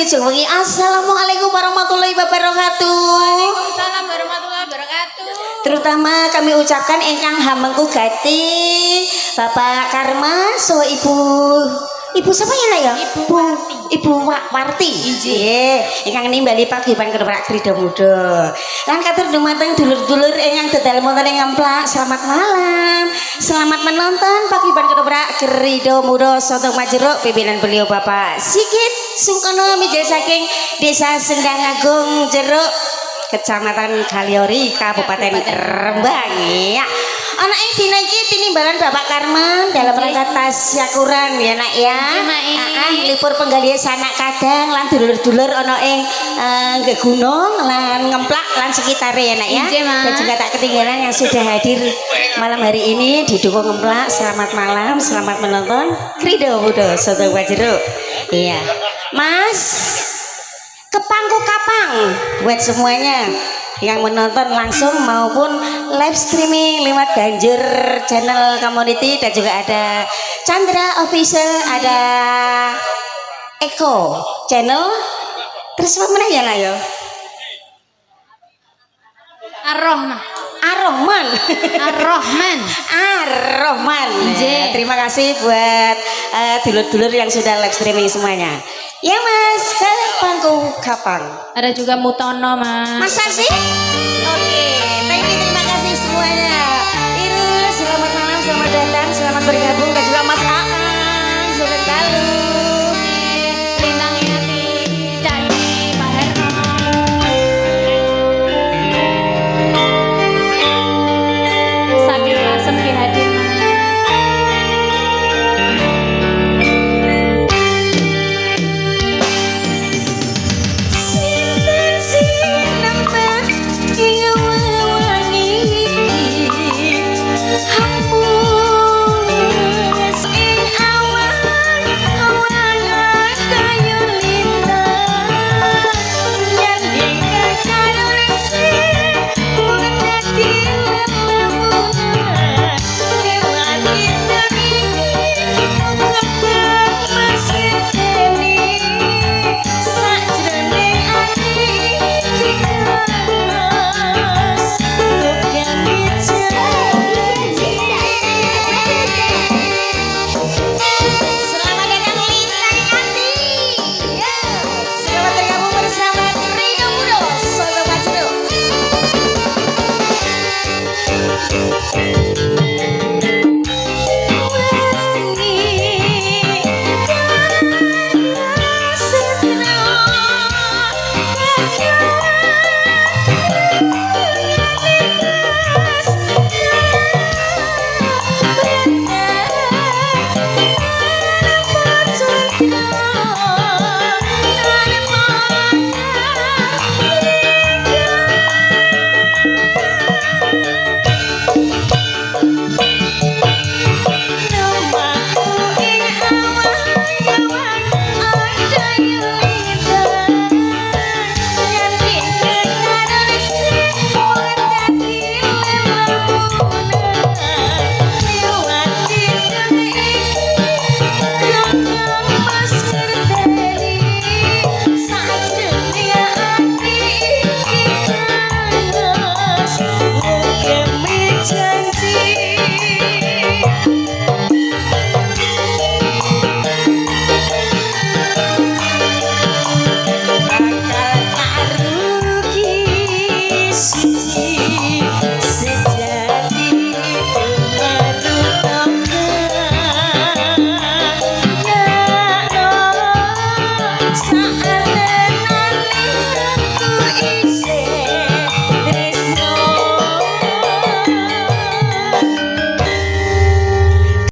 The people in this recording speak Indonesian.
wilujeng wengi. Assalamualaikum warahmatullahi wabarakatuh. Waalaikumsalam warahmatullahi wabarakatuh. Terutama kami ucapkan ingkang hamengku gati Bapak Karman so Ibu siapa ya nak ya? Ibu Warti. Nggih, ingkang nimbali paguyuban Kedheprak Krida Muda. Lan katur dumateng dulur-dulur ingkang dedal wonten ing Ngemplak, selamat malam. Selamat menonton paguyuban Kedheprak Krida Muda Soto Majeruk pimpinan beliau Bapak Sigit Sungkono Mijil saking Desa Sendang Agung Jeruk, Kecamatan Kaliori, Kabupaten Rembang. Ya. Anak yang dina iki tinimbalan Bapak Karman dalam rangka tasyakuran ya nak ya. Libur penggalian sanak kadang lan dulur-dulur ana ing gunung lan Ngemplak lan sekitare ya nak ya. Dan juga tak ketinggalan yang sudah hadir malam hari ini didukung Ngemplak. Selamat malam, selamat menonton Krida Muda Soto Majeruk. Iya. Mas Kepangku Kapang buat semuanya yang menonton langsung maupun live streaming lewat Banjur channel community, dan juga ada Chandra Official, ada Eko channel, terus apa mana ya lah yo Ar-Rahman. Terima kasih buat dulur-dulur yang sudah live streaming semuanya. Ya Mas, Kepangku Kapang. Ada juga Mutono Mas. Masa sih? Oke, thank you, terima kasih semuanya. Irul, selamat malam, selamat datang, selamat bergabung, dan juga Mas Aang, Sobat Galuh. Lintang Yati, Candi, Pak Herno. Saking Lasem dihadir. Saat nanti aku